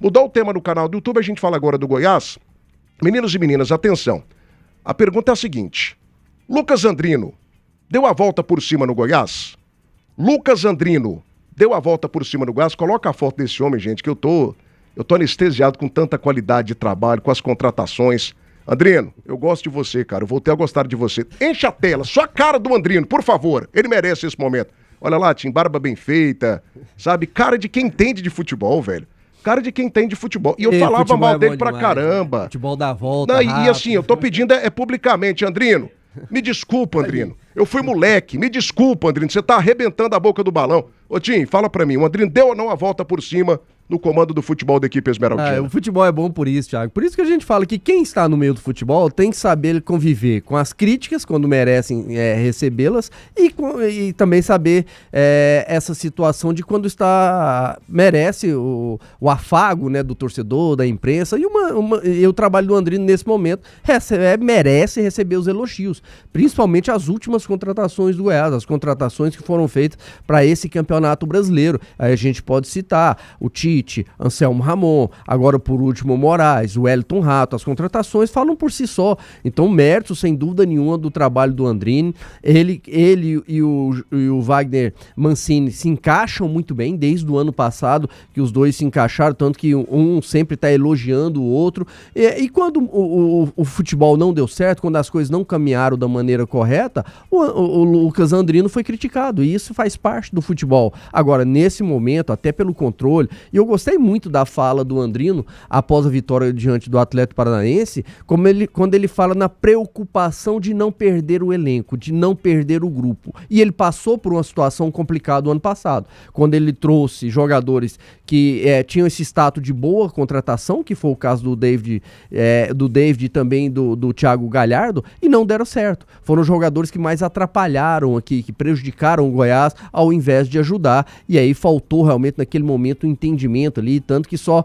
Mudou o tema no canal do YouTube, a gente fala agora do Goiás. Meninos e meninas, atenção. A pergunta é a seguinte: Lucas Andrino deu a volta por cima no Goiás? Lucas Andrino deu a volta por cima no Goiás? Coloca a foto desse homem, gente, que eu tô anestesiado com tanta qualidade de trabalho, com as contratações. Andrino, eu gosto de você, cara. Eu voltei a gostar de você. Enche a tela, só a cara do Andrino, por favor. Ele merece esse momento. Olha lá, Tim, barba bem feita, sabe? Cara de quem entende de futebol, velho. Cara de quem entende de futebol. E eu falava mal dele pra caramba. Futebol dá volta. E assim, eu tô pedindo publicamente, Andrino. Me desculpa, Andrino. Eu fui moleque. Me desculpa, Andrino. Você tá arrebentando a boca do balão. Ô, Tim, fala pra mim. O Andrino deu ou não a volta por cima no comando do futebol da equipe Esmeraldina? O futebol é bom por isso, Thiago. Por isso que a gente fala que quem está no meio do futebol tem que saber conviver com as críticas, quando merecem recebê-las, e também saber essa situação de quando merece o afago, né, do torcedor, da imprensa, e o trabalho do Andrino nesse momento merece receber os elogios, principalmente as últimas contratações do Goiás, as contratações que foram feitas para esse campeonato brasileiro. Aí a gente pode citar o Tite, Anselmo Ramon, agora por último o Moraes, o Wellington Rato. As contratações falam por si só. Então, mérito sem dúvida nenhuma do trabalho do Andrino. Ele e o Wagner Mancini se encaixam muito bem desde o ano passado, que os dois se encaixaram, tanto que um sempre está elogiando o outro. E quando o futebol não deu certo, quando as coisas não caminharam da maneira correta, o Lucas Andrino foi criticado, e isso faz parte do futebol. Agora, nesse momento, até pelo controle, e eu gostei muito da fala do Andrino após a vitória diante do Atlético Paranaense, quando ele fala na preocupação de não perder o elenco, de não perder o grupo. E ele passou por uma situação complicada o ano passado, quando ele trouxe jogadores que tinham esse status de boa contratação, que foi o caso do David e também do Thiago Galhardo, e não deram certo. Foram jogadores que mais atrapalharam aqui, que prejudicaram o Goiás ao invés de ajudar, e aí faltou realmente naquele momento o entendimento ali, tanto que só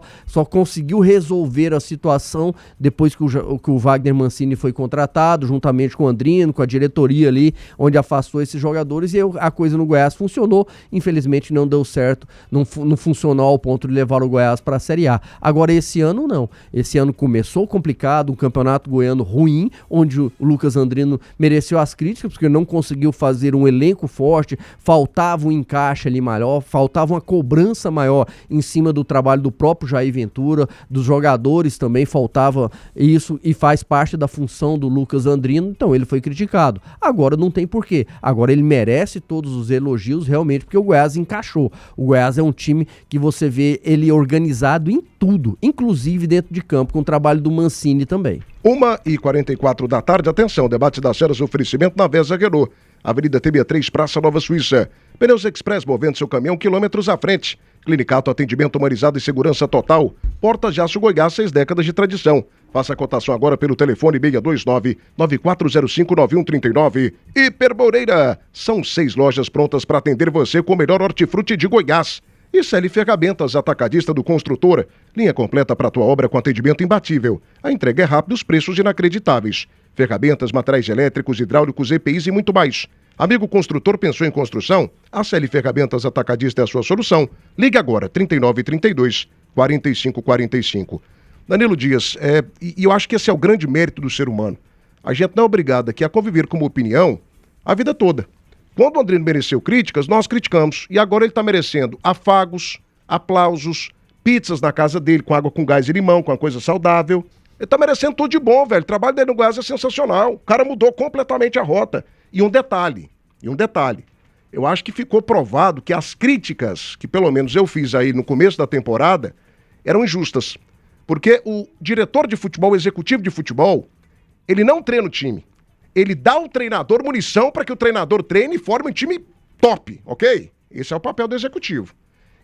conseguiu resolver a situação depois que o Wagner Mancini foi contratado, juntamente com o Andrino, com a diretoria ali, onde afastou esses jogadores, e a coisa no Goiás funcionou. Infelizmente não deu certo, não funcionou ao ponto de levar o Goiás para a Série A. Agora esse ano não. Esse ano começou complicado, um campeonato goiano ruim, onde o Lucas Andrino mereceu as críticas, porque não conseguiu fazer um elenco forte, faltava um encaixe ali maior, faltava uma cobrança maior em cima do trabalho do próprio Jair Ventura, dos jogadores também faltava isso, e faz parte da função do Lucas Andrino, então ele foi criticado. Agora não tem porquê, agora ele merece todos os elogios realmente, porque o Goiás encaixou. O Goiás é um time que você vê ele organizado em tudo, inclusive dentro de campo, com o trabalho do Mancini também. 1h44 da tarde, atenção, debate das feras, oferecimento na Vesa Renault, Avenida TB3, Praça Nova Suíça. Pneus Express, movendo seu caminhão quilômetros à frente. Clinicato, atendimento humanizado e segurança total. Portas de Aço Goiás, 6 décadas de tradição. Faça a cotação agora pelo telefone 629-9405-9139. Hiperboreira, são 6 lojas prontas para atender você com o melhor hortifruti de Goiás. E Celi Ferramentas, atacadista do construtor. Linha completa para tua obra com atendimento imbatível. A entrega é rápida, os preços inacreditáveis. Ferramentas, materiais elétricos, hidráulicos, EPIs e muito mais. Amigo construtor, pensou em construção? A Celi Ferramentas Atacadista é a sua solução. Ligue agora, 3932-4545. Danilo Dias, e eu acho que esse é o grande mérito do ser humano. A gente não é obrigado aqui a conviver com uma opinião a vida toda. Quando o Andrino mereceu críticas, nós criticamos. E agora ele está merecendo afagos, aplausos, pizzas na casa dele com água com gás e limão, com uma coisa saudável. Ele tá merecendo tudo de bom, velho. O trabalho dele no Goiás é sensacional. O cara mudou completamente a rota. E um detalhe. Eu acho que ficou provado que as críticas, que pelo menos eu fiz aí no começo da temporada, eram injustas. Porque o diretor de futebol, o executivo de futebol, ele não treina o time. Ele dá ao treinador munição para que o treinador treine e forme um time top, ok? Esse é o papel do executivo.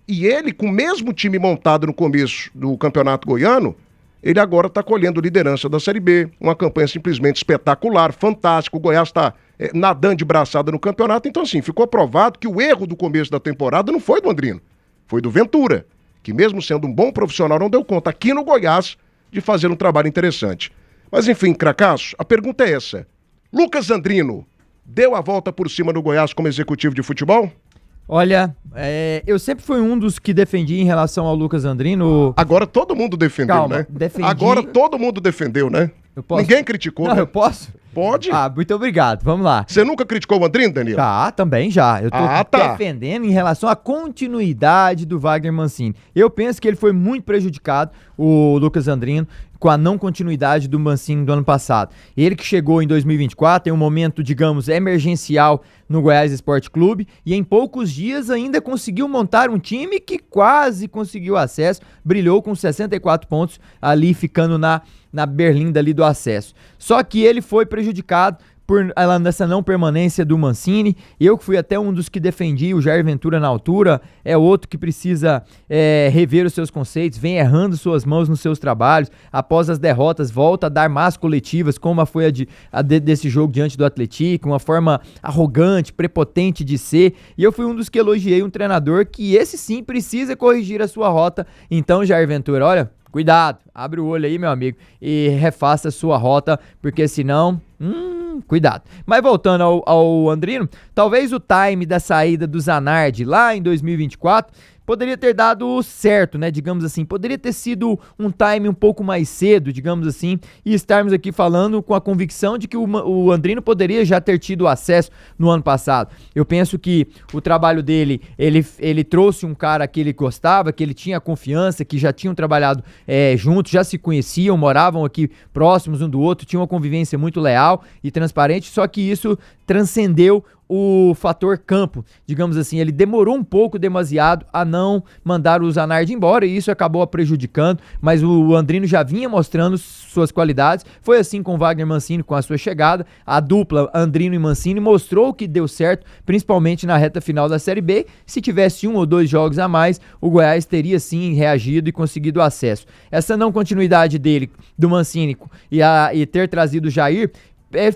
E ele, com o mesmo time montado no começo do Campeonato Goiano, ele agora está colhendo liderança da Série B, uma campanha simplesmente espetacular, fantástica. O Goiás está nadando de braçada no campeonato. Então, assim, ficou provado que o erro do começo da temporada não foi do Andrino, foi do Ventura, que mesmo sendo um bom profissional, não deu conta aqui no Goiás de fazer um trabalho interessante. Mas, enfim, Cracasso, a pergunta é essa. Lucas Andrino deu a volta por cima no Goiás como executivo de futebol? Olha, eu sempre fui um dos que defendi em relação ao Lucas Andrino. Agora todo mundo defendeu, Calma, né? defendi. Agora todo mundo defendeu, né? Eu posso? Ninguém criticou, Não, né? eu posso? Pode. Muito obrigado. Vamos lá. Você nunca criticou o Andrino, Danilo? Também já. Eu tô tá. defendendo em relação à continuidade do Wagner Mancini. Eu penso que ele foi muito prejudicado, o Lucas Andrino, com a não continuidade do Mancini do ano passado. Ele que chegou em 2024 em um momento, digamos, emergencial no Goiás Esporte Clube e em poucos dias ainda conseguiu montar um time que quase conseguiu acesso, brilhou com 64 pontos ali, ficando na berlinda ali do acesso. Só que ele foi prejudicado por nessa não permanência do Mancini. Eu que fui até um dos que defendi o Jair Ventura na altura, é outro que precisa rever os seus conceitos, vem errando suas mãos nos seus trabalhos, após as derrotas volta a dar más coletivas, como foi desse jogo diante do Atlético, uma forma arrogante, prepotente de ser, e eu fui um dos que elogiei um treinador que esse sim precisa corrigir a sua rota. Então, Jair Ventura, olha, cuidado, abre o olho aí, meu amigo, e refaça a sua rota, porque senão, cuidado. Mas voltando ao Andrino, talvez o time da saída do Zanardi lá em 2024 poderia ter dado certo, né, digamos assim, poderia ter sido um time um pouco mais cedo, digamos assim, e estarmos aqui falando com a convicção de que o Andrino poderia já ter tido acesso no ano passado. Eu penso que o trabalho dele, ele trouxe um cara que ele gostava, que ele tinha confiança, que já tinham trabalhado juntos, já se conheciam, moravam aqui próximos um do outro, tinham uma convivência muito leal e transparente, só que isso transcendeu o fator campo, digamos assim, ele demorou um pouco, demasiado, a não mandar o Zanardi embora e isso acabou prejudicando, mas o Andrino já vinha mostrando suas qualidades, foi assim com o Wagner Mancini com a sua chegada, a dupla Andrino e Mancini mostrou que deu certo, principalmente na reta final da Série B, se tivesse 1 ou 2 jogos a mais, o Goiás teria sim reagido e conseguido acesso. Essa não continuidade dele, do Mancini, e ter trazido o Jair,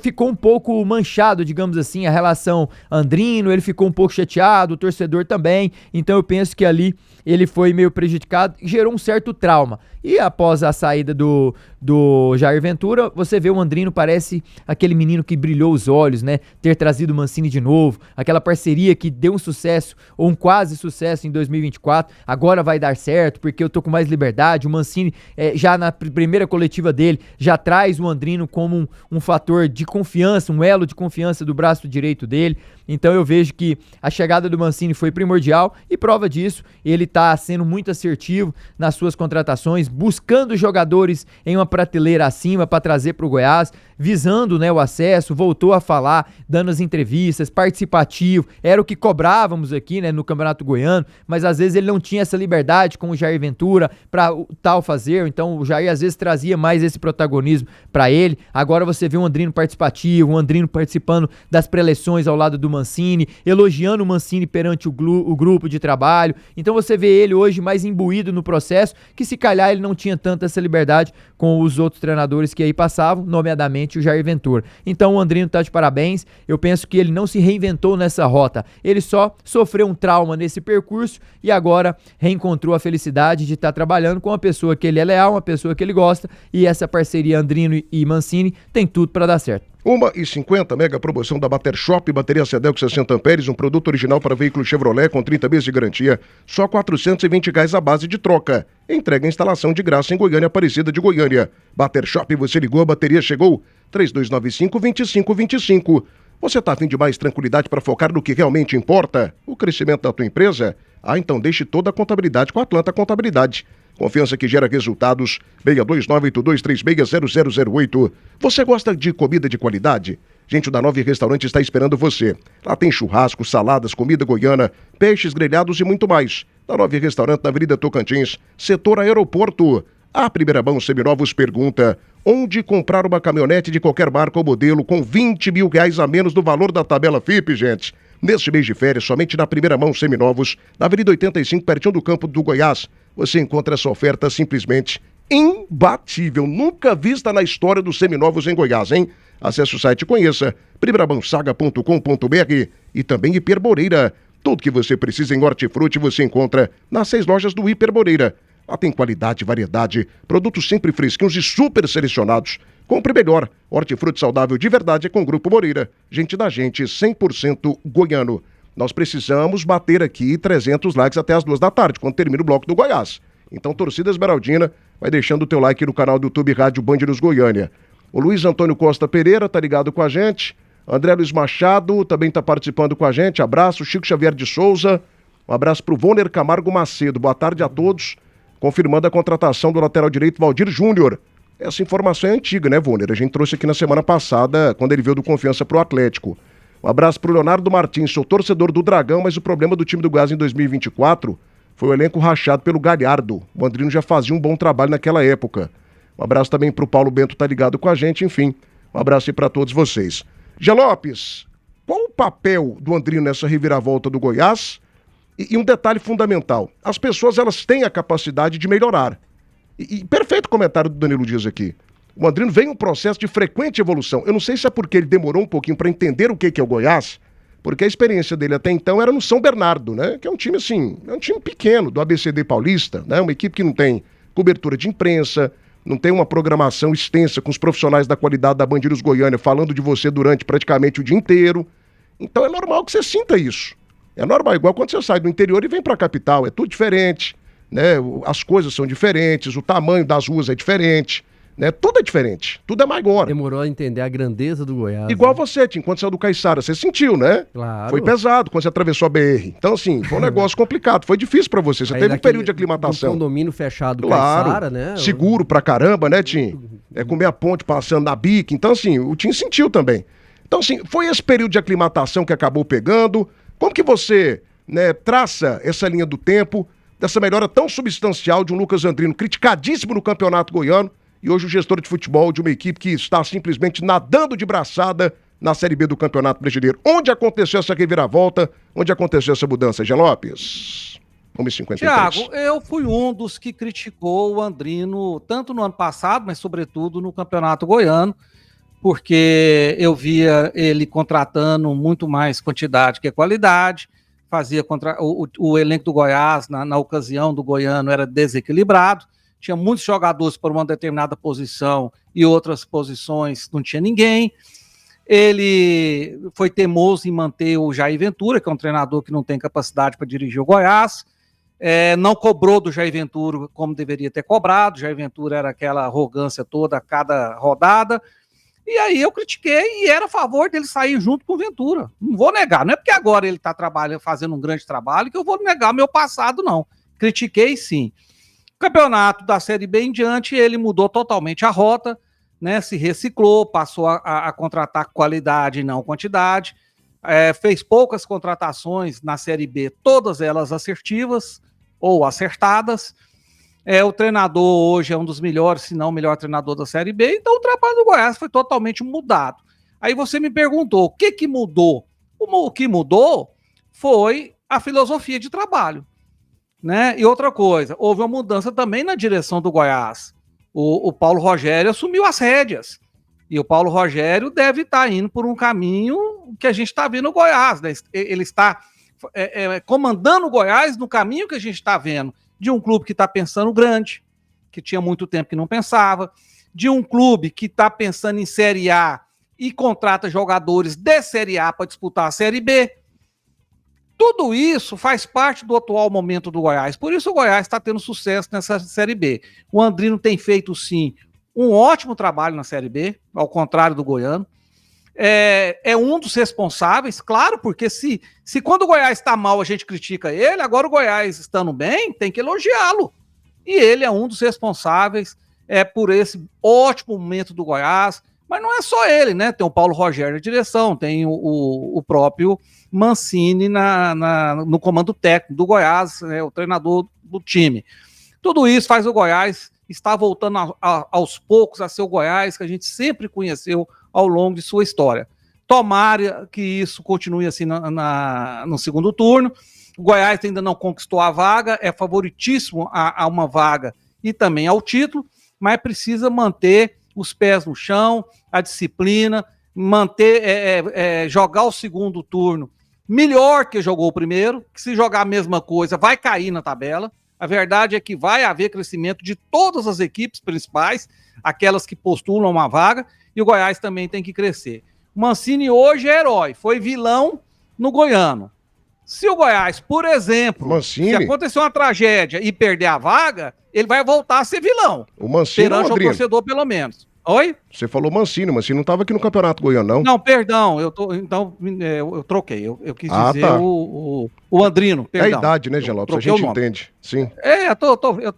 ficou um pouco manchado, digamos assim, a relação Andrino, ele ficou um pouco chateado, o torcedor também, então eu penso que ali ele foi meio prejudicado, gerou um certo trauma. E após a saída do Jair Ventura, você vê o Andrino, parece aquele menino que brilhou os olhos, né? Ter trazido o Mancini de novo, aquela parceria que deu um sucesso, ou um quase sucesso em 2024, agora vai dar certo, porque eu tô com mais liberdade. O Mancini, já na primeira coletiva dele, já traz o Andrino como um fator de confiança, um elo de confiança do braço direito dele. Então eu vejo que a chegada do Mancini foi primordial e prova disso, ele tá sendo muito assertivo nas suas contratações, buscando jogadores em uma prateleira acima para trazer para o Goiás, visando, né, o acesso, voltou a falar, dando as entrevistas, participativo, era o que cobrávamos aqui, né, no Campeonato Goiano, mas às vezes ele não tinha essa liberdade com o Jair Ventura para tal fazer, então o Jair às vezes trazia mais esse protagonismo para ele. Agora você vê um Andrino participativo, um Andrino participando das preleções ao lado do Mancini, elogiando o Mancini perante o grupo de trabalho, então você vê ele hoje mais imbuído no processo, que se calhar ele não tinha tanta essa liberdade com os outros treinadores que aí passavam, nomeadamente o Jair Ventura. Então o Andrino tá de parabéns, eu penso que ele não se reinventou nessa rota, ele só sofreu um trauma nesse percurso e agora reencontrou a felicidade de estar trabalhando com uma pessoa que ele é leal, uma pessoa que ele gosta, e essa parceria Andrino e Mancini tem tudo para dar certo. 1,50 mega promoção da Bater Shop, bateria Cedelco 60 amperes, um produto original para veículo Chevrolet com 30 meses de garantia, só R$420 a base de troca. Entrega a instalação de graça em Goiânia, Aparecida de Goiânia. Bater Shop, você ligou, a bateria chegou, 3295-2525. Você tá afim de mais tranquilidade para focar no que realmente importa? O crescimento da tua empresa? Então deixe toda a contabilidade com a Atlanta Contabilidade. Confiança que gera resultados. 62982360008. Você gosta de comida de qualidade? Gente, o da 9 Restaurante está esperando você. Lá tem churrasco, saladas, comida goiana, peixes grelhados e muito mais. Da 9 Restaurante na Avenida Tocantins, setor aeroporto. A Primeira Mão Seminovos pergunta: onde comprar uma caminhonete de qualquer marca ou modelo com R$20 mil a menos do valor da tabela FIP, gente? Neste mês de férias, somente na Primeira Mão Seminovos, na Avenida 85, pertinho do campo do Goiás, você encontra essa oferta simplesmente imbatível, nunca vista na história dos seminovos em Goiás, hein? Acesse o site e conheça primeirabansaga.com.br e também Hiperboreira. Tudo que você precisa em hortifruti você encontra nas 6 lojas do Hiperboreira. Lá tem qualidade, variedade, produtos sempre fresquinhos e super selecionados. Compre melhor. Hortifruti saudável de verdade é com o Grupo Moreira. Gente da gente, 100% goiano. Nós precisamos bater aqui 300 likes até as 2 da tarde, quando termina o bloco do Goiás. Então, torcida esmeraldina, vai deixando o teu like no canal do YouTube Rádio Band News Goiânia. O Luiz Antônio Costa Pereira tá ligado com a gente. André Luiz Machado também tá participando com a gente. Abraço. Chico Xavier de Souza. Um abraço pro Voner Camargo Macedo. Boa tarde a todos. Confirmando a contratação do lateral direito Valdir Júnior. Essa informação é antiga, né, Voner? A gente trouxe aqui na semana passada, quando ele veio do Confiança pro Atlético. Um abraço pro Leonardo Martins. Sou torcedor do Dragão, mas o problema do time do Goiás em 2024 foi o elenco rachado pelo Galhardo. O Andrino já fazia um bom trabalho naquela época. Um abraço também pro Paulo Bento, tá ligado com a gente, enfim. Um abraço aí pra todos vocês. Gé Lopes, qual o papel do Andrino nessa reviravolta do Goiás? E um detalhe fundamental, as pessoas elas têm a capacidade de melhorar. E perfeito comentário do Danilo Dias aqui. O Andrino vem em um processo de frequente evolução. Eu não sei se é porque ele demorou um pouquinho para entender o que é o Goiás, porque a experiência dele até então era no São Bernardo, né? Que é um time assim, é um time pequeno, do ABCD Paulista, né? Uma equipe que não tem cobertura de imprensa, não tem uma programação extensa com os profissionais da qualidade da Band News Goiânia falando de você durante praticamente o dia inteiro. Então é normal que você sinta isso. É normal, igual quando você sai do interior e vem para a capital, é tudo diferente, né? As coisas são diferentes, o tamanho das ruas é diferente, né? Tudo é diferente, tudo é maior. Demorou a entender a grandeza do Goiás. Igual né? você, Tim, quando saiu do Caiçara, você sentiu, né? Claro. Foi pesado quando você atravessou a BR. Então, assim, foi um negócio complicado, foi difícil pra você. Você Aí teve um daquele- período de aclimatação. do condomínio fechado do Claro, Caiçara, né? seguro pra caramba, né, Tim? É comer a ponte passando na bica. Então, assim, o Tim sentiu também. Então, assim, foi esse período de aclimatação que acabou pegando. Como que você, né, traça essa linha do tempo dessa melhora tão substancial de um Lucas Andrino, criticadíssimo no Campeonato Goiano, e hoje o gestor de futebol de uma equipe que está simplesmente nadando de braçada na Série B do Campeonato Brasileiro? Onde aconteceu essa reviravolta? Onde aconteceu essa mudança, Gé Lopes? 1h53. Tiago, eu fui um dos que criticou o Andrino, tanto no ano passado, mas sobretudo no Campeonato Goiano, porque eu via ele contratando muito mais quantidade que qualidade, o elenco do Goiás, na ocasião do Goiano, era desequilibrado, tinha muitos jogadores por uma determinada posição e outras posições não tinha ninguém. Ele foi teimoso em manter o Jair Ventura, que é um treinador que não tem capacidade para dirigir o Goiás, não cobrou do Jair Ventura como deveria ter cobrado. Jair Ventura era aquela arrogância toda a cada rodada, e aí eu critiquei e era a favor dele sair junto com o Ventura. Não vou negar, não é porque agora ele está fazendo um grande trabalho que eu vou negar meu passado, não. Critiquei sim. O campeonato da Série B em diante, ele mudou totalmente a rota, né? Se reciclou, passou a contratar qualidade e não quantidade, fez poucas contratações na Série B, todas elas assertivas ou acertadas. O treinador hoje é um dos melhores, se não o melhor treinador da Série B, então o trabalho do Goiás foi totalmente mudado. Aí você me perguntou, o que mudou? O que mudou foi a filosofia de trabalho, né? E outra coisa, houve uma mudança também na direção do Goiás. O Paulo Rogério assumiu as rédeas, e o Paulo Rogério deve estar indo por um caminho que a gente está vendo no Goiás, né? Ele está comandando o Goiás no caminho que a gente está vendo, de um clube que está pensando grande, que tinha muito tempo que não pensava, de um clube que está pensando em Série A e contrata jogadores de Série A para disputar a Série B. Tudo isso faz parte do atual momento do Goiás. Por isso o Goiás está tendo sucesso nessa Série B. O Andrino tem feito, sim, um ótimo trabalho na Série B, ao contrário do Goiano. É um dos responsáveis, claro, porque se quando o Goiás está mal a gente critica ele, agora o Goiás estando bem, tem que elogiá-lo. E ele é um dos responsáveis por esse ótimo momento do Goiás. Mas não é só ele, né? Tem o Paulo Rogério na direção, tem o próprio Mancini no comando técnico do Goiás, o treinador do time. Tudo isso faz o Goiás estar voltando aos poucos a ser o Goiás que a gente sempre conheceu ao longo de sua história. Tomara que isso continue assim no segundo turno. O Goiás ainda não conquistou a vaga, é favoritíssimo a uma vaga e também ao título, mas precisa manter os pés no chão, a disciplina, jogar o segundo turno melhor que jogou o primeiro, que se jogar a mesma coisa vai cair na tabela. A verdade é que vai haver crescimento de todas as equipes principais, aquelas que postulam uma vaga, e o Goiás também tem que crescer. O Mancini hoje é herói, foi vilão no Goiano. Se o Goiás, por exemplo, Mancini. se acontecer uma tragédia e perder a vaga, ele vai voltar a ser vilão. O Mancini, perante o Andrino. torcedor, pelo menos. Oi? Você falou Mancini não estava aqui no Campeonato Goiano, não? Não, perdão, eu troquei. Eu quis dizer tá. o Andrino, É perdão. a idade, né, Jean Lopes? A troquei o gente nome. entende. Sim,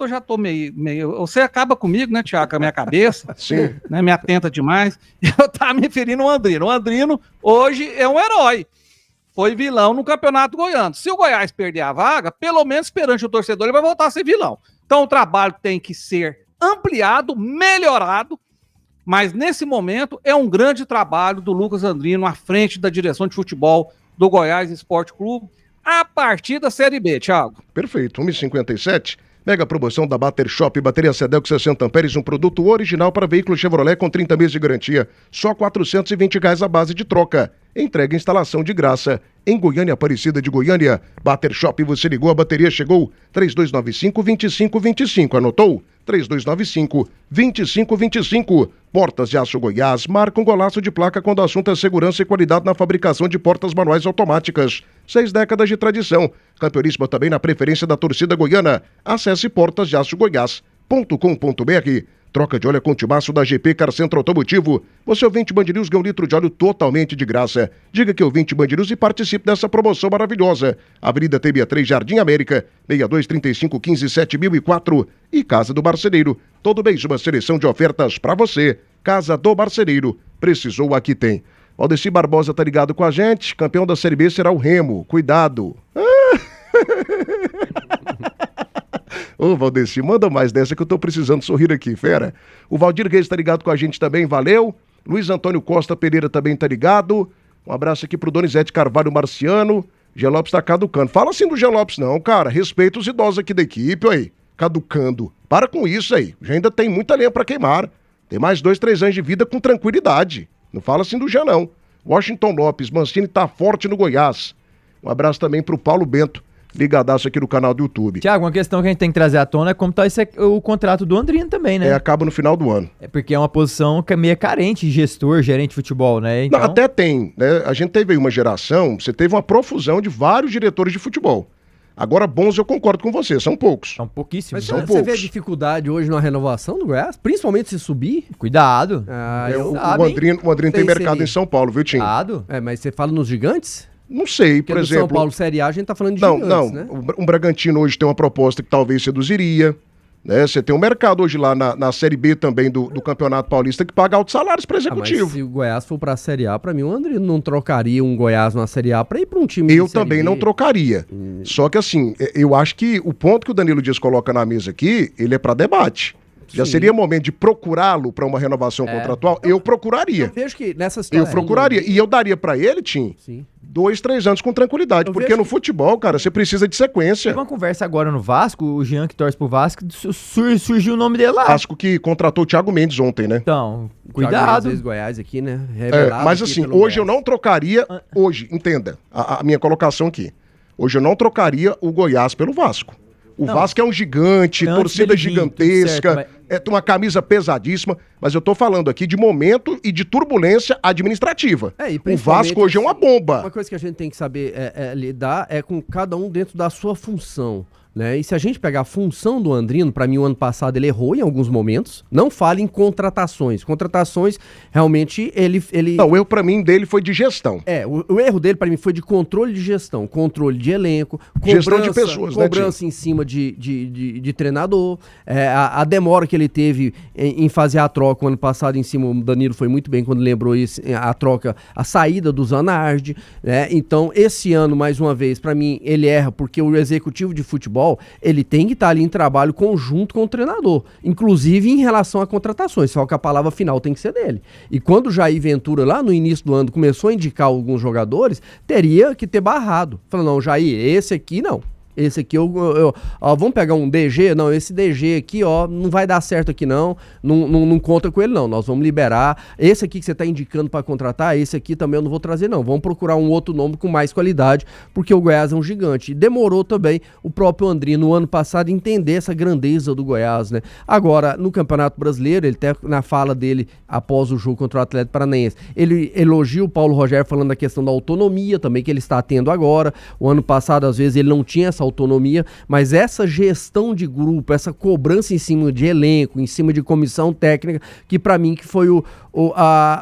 Já tô meio. Você acaba comigo, né, Thiago, com a minha cabeça, sim. né, me atenta demais. Eu tava me referindo ao Andrino. O Andrino, hoje, é um herói. Foi vilão no Campeonato Goiano. Se o Goiás perder a vaga, pelo menos perante o torcedor, ele vai voltar a ser vilão. Então o trabalho tem que ser ampliado, melhorado, mas nesse momento é um grande trabalho do Lucas Andrino à frente da direção de futebol do Goiás Esporte Clube a partir da Série B, Thiago. Perfeito, 1,57. Mega promoção da Bater Shop, bateria Sedelco 60 amperes, um produto original para veículo Chevrolet com 30 meses de garantia. Só R$ 420 a base de troca. Entrega e instalação de graça. Em Goiânia, Aparecida de Goiânia. Bater Shop, você ligou, a bateria chegou. 3295-2525. Anotou? 3295-2525. Portas de Aço Goiás marcam golaço de placa quando o assunto é segurança e qualidade na fabricação de portas manuais automáticas. 6 décadas de tradição. Campeonismo também na preferência da torcida goiana. Acesse portasdeaçogoiás.com.br. Troca de óleo com timaço da GP Car Centro Automotivo. Você ouvinte Band News ganha 1 litro de óleo totalmente de graça. Diga que ouvinte Band News e participe dessa promoção maravilhosa. Avenida TB3 Jardim América, 6235157004 e Casa do Marceneiro. Todo mês uma seleção de ofertas para você. Casa do Marceneiro. Precisou, aqui tem. Valdeci Barbosa tá ligado com a gente. Campeão da Série B será o Remo. Cuidado. Ô, Valdeci, manda mais dessa que eu tô precisando sorrir aqui, fera. O Valdir Reis tá ligado com a gente também, valeu. Luiz Antônio Costa Pereira também tá ligado. Um abraço aqui pro Donizete Carvalho Marciano. Jean Lopes tá caducando. Fala assim do Jean Lopes não, cara. Respeita os idosos aqui da equipe, aí. Caducando. Para com isso aí. Já ainda tem muita lenha pra queimar. Tem mais 2, 3 anos de vida com tranquilidade. Não fala assim do Jean, não. Washington Lopes, Mancini tá forte no Goiás. Um abraço também pro Paulo Bento. Ligadaço aqui no canal do YouTube. Tiago, uma questão que a gente tem que trazer à tona é como tá o contrato do Andrino também, né? Acaba no final do ano. É porque é uma posição que é meio carente, gestor, gerente de futebol, né? Então... Não, até tem, né? A gente teve aí uma geração, você teve uma profusão de vários diretores de futebol. Agora, bons eu concordo com você, são poucos. São pouquíssimos. Mas são você poucos. vê a dificuldade hoje na renovação do Goiás? Principalmente se subir? Cuidado. O Andrino tem mercado em São Paulo, viu, Tim? Cuidado. Mas você fala nos gigantes? Não sei, Porque por do exemplo... São Paulo Série A, a gente tá falando de Não, gigantes, né? um Bragantino hoje tem uma proposta que talvez seduziria, né? Você tem um mercado hoje lá na Série B também do Campeonato Paulista que paga altos salários para executivo. Mas se o Goiás for pra Série A, pra mim o Andrino não trocaria um Goiás na Série A pra ir pra um time Eu de Série também B. não trocaria. Só que assim, eu acho que o ponto que o Danilo Dias coloca na mesa aqui, ele é para debate. Já Sim. seria momento de procurá-lo para uma renovação contratual? Eu procuraria. Eu vejo que nessa situação... Eu procuraria. E eu daria para ele, Tim, Sim. 2, 3 anos com tranquilidade. Eu Porque vejo no que- futebol, cara, você precisa de sequência. Teve uma conversa agora no Vasco, o Jean que torce pro Vasco, surgiu o nome dele lá. Vasco que contratou o Thiago Mendes ontem, né? Então, Às cuidado. vezes Goiás aqui, né? É, Revelado mas aqui assim, pelo hoje eu Goiás. não trocaria. Hoje, entenda a minha colocação aqui. Hoje eu não trocaria o Goiás pelo Vasco. O Vasco é um gigante, Antes torcida dele vir, tudo gigantesca, certo, tem uma camisa pesadíssima, mas eu tô falando aqui de momento e de turbulência administrativa. E O principalmente, Vasco hoje é uma bomba. Uma coisa que a gente tem que saber lidar é com cada um dentro da sua função. Né? E se a gente pegar a função do Andrino, para mim o ano passado ele errou em alguns momentos. Não fale em contratações. Contratações, realmente, ele... Não, o erro pra mim dele foi de gestão. O erro dele para mim foi de controle de gestão, controle de elenco, Gestão de pessoas, né, cobrança em cima de treinador, a demora que ele teve em fazer a troca o ano passado em cima, o Danilo foi muito bem quando lembrou isso, a troca, a saída do Zanardi, né? Então esse ano, mais uma vez, para mim ele erra porque o executivo de futebol, ele tem que estar ali em trabalho conjunto com o treinador, inclusive em relação a contratações, só que a palavra final tem que ser dele. E quando o Jair Ventura, lá no início do ano, começou a indicar alguns jogadores, teria que ter barrado. Falando, não, Jair, esse aqui não. esse aqui ó, vamos pegar um DG? Não, esse DG aqui, ó, não vai dar certo aqui não conta com ele não, nós vamos liberar. Esse aqui que você tá indicando para contratar, esse aqui também eu não vou trazer não, vamos procurar um outro nome com mais qualidade, porque o Goiás é um gigante. E demorou também o próprio Andrino, no ano passado, entender essa grandeza do Goiás, né? Agora, no Campeonato Brasileiro, ele até na fala dele após o jogo contra o Atlético Paranaense, ele elogia o Paulo Rogério falando da questão da autonomia também que ele está tendo agora. O ano passado, às vezes, ele não tinha essa autonomia, mas essa gestão de grupo, essa cobrança em cima de elenco, em cima de comissão técnica, que para mim que foi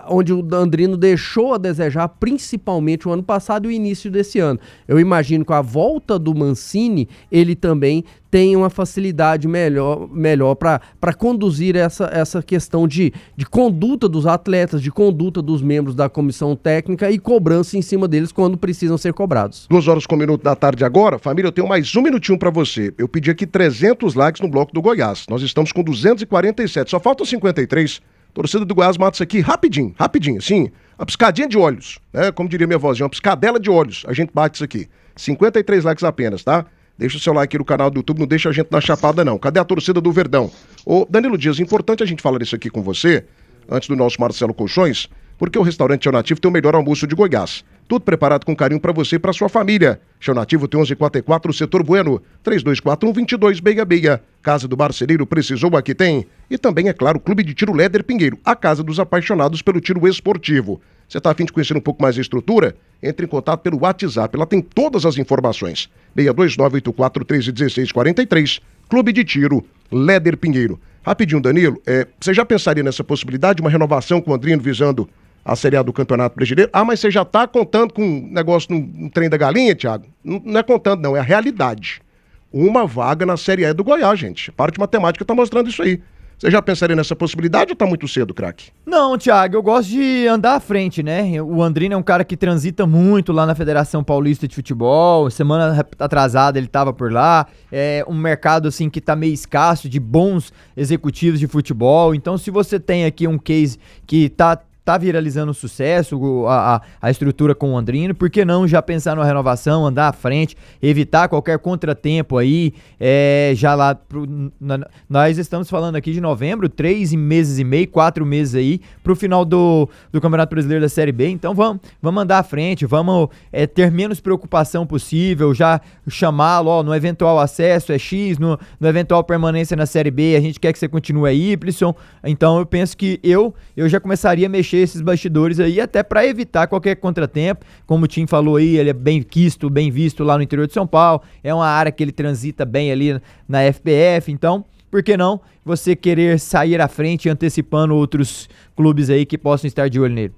onde o Andrino deixou a desejar, principalmente o ano passado e o início desse ano. Eu imagino que com a volta do Mancini, ele também tem uma facilidade melhor para conduzir essa questão de conduta dos atletas, de conduta dos membros da comissão técnica e cobrança em cima deles quando precisam ser cobrados. 2h01 da tarde agora. Família, eu tenho mais um minutinho para você. Eu pedi aqui 300 likes no bloco do Goiás. Nós estamos com 247, só faltam 53. Torcida do Goiás mata isso aqui rapidinho, assim, uma piscadinha de olhos, né? Como diria minha vozinha, uma piscadela de olhos. A gente bate isso aqui. 53 likes apenas, tá? Deixa o seu like aqui no canal do YouTube, não deixa a gente na chapada não. Cadê a torcida do Verdão? Ô, Danilo Dias, importante a gente falar isso aqui com você, antes do nosso Marcelo Colchões, porque o restaurante Chão Nativo tem o melhor almoço de Goiás. Tudo preparado com carinho para você e para sua família. Chão Nativo tem 1144, Setor Bueno, 3241-2266. Casa do Marceneiro, precisou, aqui tem. E também, é claro, o Clube de Tiro Léder Pinheiro, a casa dos apaixonados pelo tiro esportivo. Você está a fim de conhecer um pouco mais a estrutura? Entre em contato pelo WhatsApp, lá tem todas as informações. 62984131643, Clube de Tiro Léder Pinheiro. Rapidinho, Danilo, você já pensaria nessa possibilidade de uma renovação com o Andrino visando a Série A do Campeonato Brasileiro? Ah, mas você já tá contando com um negócio no trem da galinha, Thiago? Não é contando, não, é a realidade. Uma vaga na Série A do Goiás, gente. A parte matemática tá mostrando isso aí. Você já pensaria nessa possibilidade ou tá muito cedo, craque? Não, Thiago, eu gosto de andar à frente, né? O Andrino é um cara que transita muito lá na Federação Paulista de Futebol. Semana atrasada ele tava por lá. É um mercado, assim, que tá meio escasso de bons executivos de futebol. Então, se você tem aqui um case que tá viralizando sucesso, a estrutura com o Andrino, por que não já pensar numa renovação, andar à frente, evitar qualquer contratempo aí, já lá, nós estamos falando aqui de novembro, 3 meses e meio, 4 meses aí, pro final do Campeonato Brasileiro da Série B, então vamos andar à frente, vamos ter menos preocupação possível, já chamá-lo, no eventual acesso é X, no eventual permanência na Série B, a gente quer que você continue aí, Y, então eu penso que eu já começaria a mexer esses bastidores aí, até para evitar qualquer contratempo. Como o Tim falou aí, ele é bem visto lá no interior de São Paulo, é uma área que ele transita bem ali na FBF, então, por que não você querer sair à frente antecipando outros clubes aí que possam estar de olho nele?